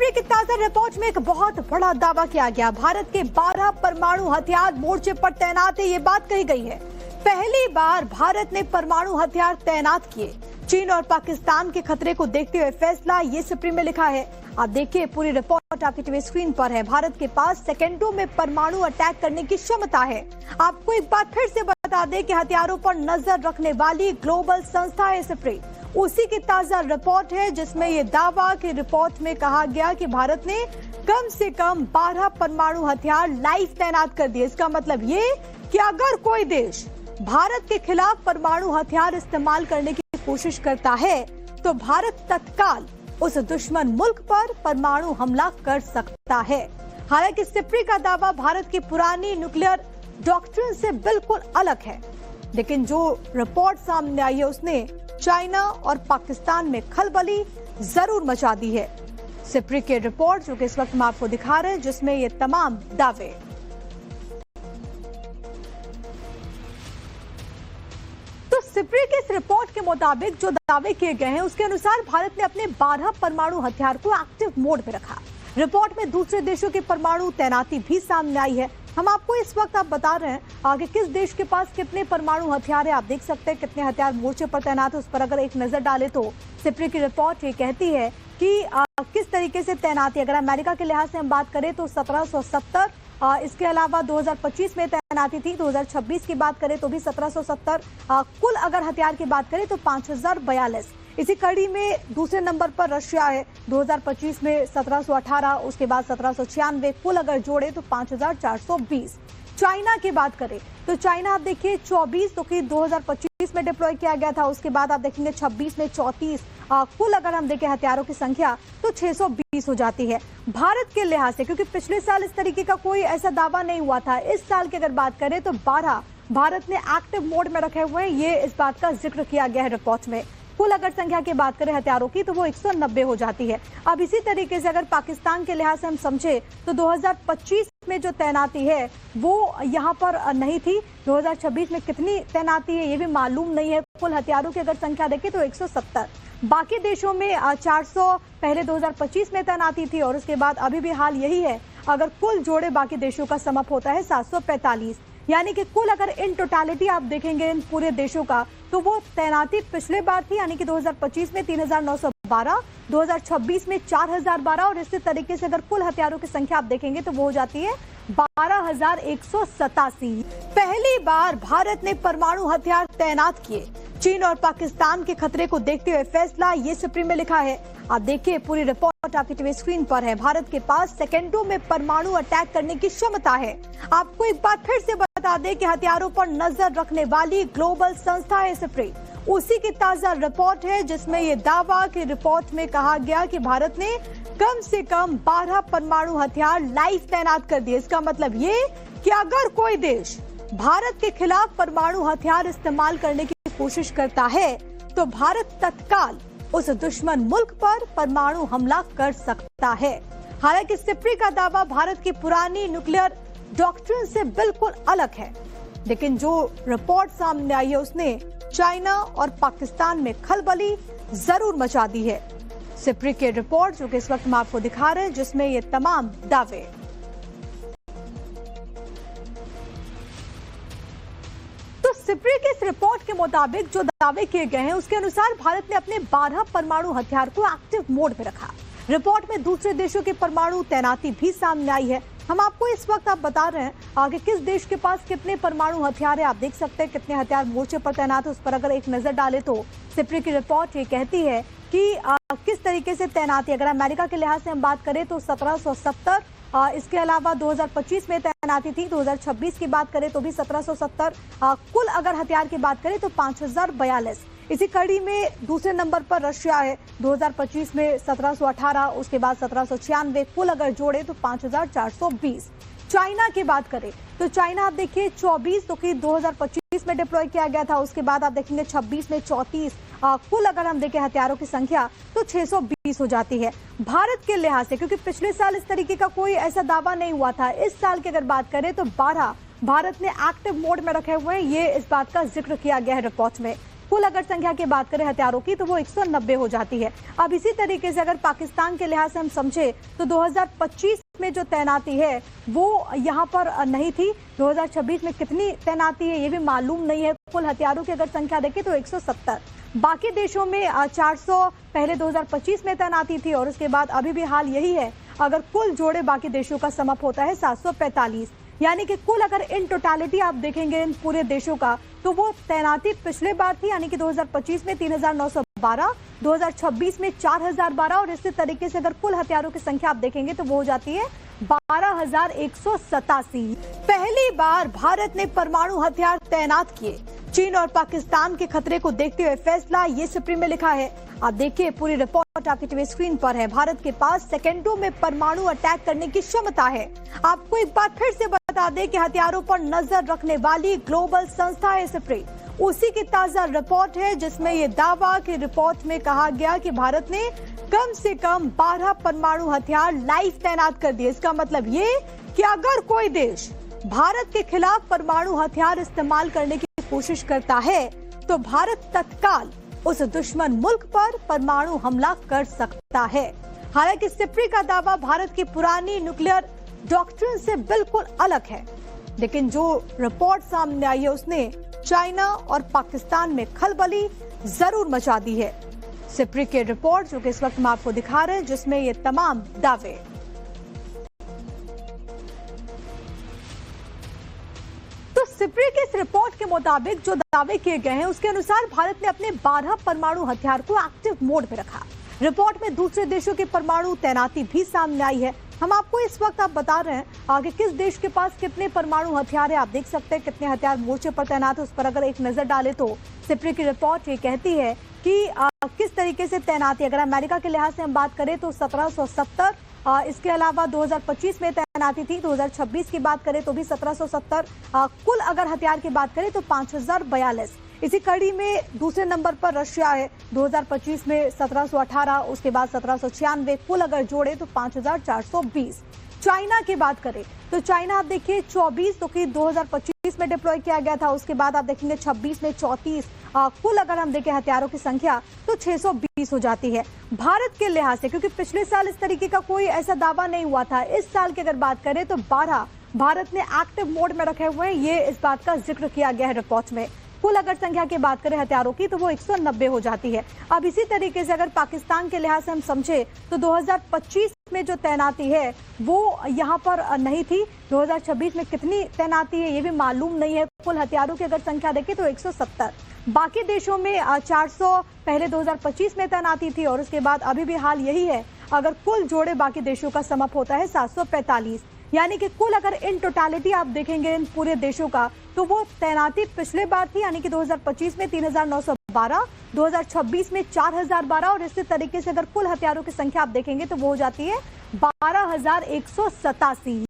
SIPRI की ताजा report में एक बहुत बड़ा दावा किया गया। भारत के 12 परमाणु हथियार मोर्चे पर तैनात है, ये बात कही गई है। पहली बार भारत ने परमाणु हथियार तैनात किए। चीन और पाकिस्तान के खतरे को देखते हुए फैसला, ये सिप्री में लिखा है। आप देखिए, पूरी रिपोर्ट आपकी टीवी स्क्रीन पर है। भारत के पास सेकेंडों में परमाणु अटैक करने की क्षमता है। आपको एक बार फिर से बता दें कि हथियारों पर नजर रखने वाली ग्लोबल संस्था है सिप्री। उसी की ताजा रिपोर्ट है जिसमें ये दावा की रिपोर्ट में कहा गया कि भारत ने कम से कम 12 परमाणु हथियार लाइव तैनात कर दिए। इसका मतलब ये कि अगर कोई देश भारत के खिलाफ परमाणु हथियार इस्तेमाल करने की कोशिश करता है तो भारत तत्काल उस दुश्मन मुल्क पर परमाणु हमला कर सकता है। हालांकि सिप्री का दावा भारत की पुरानी न्यूक्लियर डॉक्ट्रिन से बिल्कुल अलग है, लेकिन जो रिपोर्ट सामने आई है उसने चाइना और पाकिस्तान में खलबली जरूर मचा दी है। सिप्री की रिपोर्ट जो कि इस वक्त हम आपको दिखा रहे हैं, जिसमें ये तमाम दावे। तो सिप्री के इस रिपोर्ट के मुताबिक जो दावे किए गए हैं उसके अनुसार भारत ने अपने 12 परमाणु हथियार को एक्टिव मोड में रखा। रिपोर्ट में दूसरे देशों की परमाणु तैनाती भी सामने आई है। हम आपको इस वक्त आप बता रहे हैं आगे किस देश के पास कितने परमाणु हथियार है। आप देख सकते हैं कितने हथियार मोर्चे पर तैनात है। उस पर अगर एक नजर डालें तो सिप्री की रिपोर्ट ये कहती है कि किस तरीके से तैनाती। अगर अमेरिका के लिहाज से हम बात करें तो 1770, इसके अलावा 2025 में तैनाती थी। 2026 की बात करें तो भी 1770। कुल अगर हथियार की बात करें तो 5042। इसी कड़ी में दूसरे नंबर पर रशिया है। 2025 में 1718, उसके बाद 1796। कुल अगर जोड़े तो 5420। चाइना की बात करें तो चाइना आप देखिए 24, तो कि 2025 में डिप्लॉय किया गया था। उसके बाद आप देखेंगे 26 में 34। कुल अगर हम देखें हथियारों की संख्या तो 620 हो जाती है। भारत के लिहाज से, क्योंकि पिछले साल इस तरीके का कोई ऐसा दावा नहीं हुआ था, इस साल की अगर बात करें तो 12 भारत ने एक्टिव मोड में रखे हुए हैं। ये इस बात का जिक्र किया गया है रिपोर्ट में। कुल अगर संख्या की बात करें हथियारों की तो वो 190 हो जाती है। अब इसी तरीके से अगर पाकिस्तान के लिहाज से हम समझे तो 2025 में जो तैनाती है वो यहाँ पर नहीं थी। 2026 में कितनी तैनाती है ये भी मालूम नहीं है। कुल हथियारों की अगर संख्या देखें तो 170। बाकी देशों में 400 पहले 2025 में तैनाती थी और उसके बाद अभी भी हाल यही है। अगर कुल जोड़े बाकी देशों का सम अप होता है 745। यानी कि कुल अगर इन टोटालिटी आप देखेंगे इन पूरे देशों का तो वो तैनाती पिछले बार थी, यानी कि 2025 में 3912, 2026 में 4012 और इसी तरीके से अगर कुल हथियारों की संख्या आप देखेंगे तो वो हो जाती है 12187। पहली बार भारत ने परमाणु हथियार तैनात किए। चीन और पाकिस्तान के खतरे को देखते हुए फैसला, ये सिप्री में लिखा है। आप देखिए, पूरी रिपोर्ट आपकी टीवी स्क्रीन पर है। भारत के पास सेकेंडों में परमाणु अटैक करने की क्षमता है। आपको एक बार फिर से बता दें कि हथियारों पर नजर रखने वाली ग्लोबल संस्था है सिप्री। उसी की ताजा रिपोर्ट है जिसमें ये दावा की रिपोर्ट में कहा गया कि भारत ने कम से कम 12 परमाणु हथियार लाइव तैनात कर दिए। इसका मतलब ये कि अगर कोई देश भारत के खिलाफ परमाणु हथियार इस्तेमाल करने की कोशिश करता है तो भारत तत्काल उस दुश्मन मुल्क पर परमाणु हमला कर सकता है। हालांकि सिप्री का दावा भारत की पुरानी न्यूक्लियर डॉक्ट्रिन से बिल्कुल अलग है, लेकिन जो रिपोर्ट सामने आई है उसने चाइना और पाकिस्तान में खलबली जरूर मचा दी है। सिप्री की रिपोर्ट जो कि इस वक्त हम आपको दिखा रहे हैं, जिसमें ये तमाम दावे। तो सिप्री के इस रिपोर्ट के मुताबिक जो दावे किए गए हैं उसके अनुसार भारत ने अपने 12 परमाणु हथियार को एक्टिव मोड में रखा। रिपोर्ट में दूसरे देशों की परमाणु तैनाती भी सामने आई है। हम आपको इस वक्त आप बता रहे हैं आगे किस देश के पास कितने परमाणु हथियार है। आप देख सकते हैं कितने हथियार मोर्चे पर तैनात है। उस पर अगर एक नजर डालें तो सिप्री की रिपोर्ट ये कहती है कि किस तरीके से तैनाती। अगर अमेरिका के लिहाज से हम बात करें तो 1770, इसके अलावा 2025 में तैनाती थी। 2026 की बात करें तो भी 1770। कुल अगर हथियार की बात करें तो 5042। इसी कड़ी में दूसरे नंबर पर रशिया है। 2025 में 1718, उसके बाद 1796। कुल अगर जोड़े तो 5420। चाइना की बात करें तो चाइना आप देखिए 24, तो कि 2025 में डिप्लॉय किया गया था। उसके बाद आप देखेंगे 26 में 34। कुल अगर हम देखें हथियारों की संख्या तो 620 हो जाती है। भारत के लिहाज से, क्योंकि पिछले साल इस तरीके का कोई ऐसा दावा नहीं हुआ था, इस साल की अगर बात करें तो 12 भारत ने एक्टिव मोड में रखे हुए हैं। ये इस बात का जिक्र किया गया है रिपोर्ट में। कुल अगर संख्या की बात करें हथियारों की तो वो 190 हो जाती है। अब इसी तरीके से अगर पाकिस्तान के लिहाज से हम समझे तो 2025 में जो तैनाती है वो यहाँ पर नहीं थी। 2026 में कितनी तैनाती है ये भी मालूम नहीं है। कुल हथियारों की अगर संख्या देखें तो 170, बाकी देशों में 400 पहले 2025 में तैनाती थी और उसके बाद अभी भी हाल यही है। अगर कुल जोड़े बाकी देशों का समअप होता है 745, यानी कि कुल अगर इन टोटालिटी आप देखेंगे इन पूरे देशों का तो वो तैनाती पिछले बार थी, यानी कि 2025 में 3912, 2026 में 4012 और इसी तरीके से अगर कुल हथियारों की संख्या आप देखेंगे तो वो हो जाती है 12187। पहली बार भारत ने परमाणु हथियार तैनात किए। चीन और पाकिस्तान के खतरे को देखते हुए फैसला, ये सुप्रीम में लिखा है। आप देखिए पूरी रिपोर्ट आपकी टीवी स्क्रीन पर है। भारत के पास सेकेंडों में परमाणु अटैक करने की क्षमता है। आपको एक बार फिर से बता दें कि हथियारों पर नजर रखने वाली ग्लोबल संस्था है सुप्रीम। उसी की ताजा रिपोर्ट है जिसमें ये दावा की रिपोर्ट में कहा गया कि भारत ने कम से कम 12 परमाणु हथियार लाइव तैनात कर दिए। इसका मतलब ये कि अगर कोई देश भारत के खिलाफ परमाणु हथियार इस्तेमाल करने की कोशिश करता है तो भारत तत्काल उस दुश्मन मुल्क पर परमाणु हमला कर सकता है। हालांकि सिप्री का दावा भारत की पुरानी न्यूक्लियर डॉक्ट्रिन से बिल्कुल अलग है, लेकिन जो रिपोर्ट सामने आई है उसने चाइना और पाकिस्तान में खलबली जरूर मचा दी है। सिप्री की रिपोर्ट जो कि इस वक्त हम आपको दिखा रहे हैं जिसमें ये तमाम दावे। तो सिप्री के इस रिपोर्ट के मुताबिक जो दावे किए गए हैं उसके अनुसार भारत ने अपने 12 परमाणु हथियार को एक्टिव मोड में रखा। रिपोर्ट में दूसरे देशों की परमाणु तैनाती भी सामने आई है। हम आपको इस वक्त आप बता रहे हैं आगे किस देश के पास कितने परमाणु हथियार है। आप देख सकते हैं कितने हथियार मोर्चे पर तैनात है, उस पर अगर एक नजर डालें तो सिप्री की रिपोर्ट ये कहती है कि किस तरीके से तैनाती। अगर अमेरिका के लिहाज से हम बात करें तो 1770, इसके अलावा 2025 में तैनाती थी। 2026 की बात करें तो भी 1770। कुल अगर हथियार की बात करें तो 5042। इसी कड़ी में दूसरे नंबर पर रशिया है 2025 में 1718, उसके बाद 1796। कुल अगर जोड़े तो 5420। चाइना की बात करें तो चाइना आप देखिए 24 तो कि 2025 में डिप्लॉय किया गया था। उसके बाद आप देखेंगे 26 में 34। कुल अगर हम देखें हथियारों की संख्या तो 620 हो जाती है। भारत के लिहाज से क्योंकि पिछले साल इस तरीके का कोई ऐसा दावा नहीं हुआ था, इस साल की अगर बात करें तो 12 भारत ने एक्टिव मोड में रखे हुए हैं। ये इस बात का जिक्र किया गया है रिपोर्ट में। कुल अगर संख्या की बात करें हथियारों की तो वो 190 हो जाती है। अब इसी तरीके से अगर पाकिस्तान के लिहाज से हम समझे तो 2025 में जो तैनाती है वो यहाँ पर नहीं थी। 2026 में कितनी तैनाती है ये भी मालूम नहीं है। कुल हथियारों की अगर संख्या देखें तो 170, बाकी देशों में 400 पहले 2025 में तैनाती थी और उसके बाद अभी भी हाल यही है। अगर कुल जोड़े बाकी देशों का समअप होता है 745, यानी कि कुल अगर इन टोटालिटी आप देखेंगे इन पूरे देशों का तो वो तैनाती पिछले बार थी, यानी कि 2025 में 3912, 2026 में 4012 और इसी तरीके से अगर कुल हथियारों की संख्या आप देखेंगे तो वो हो जाती है 12187।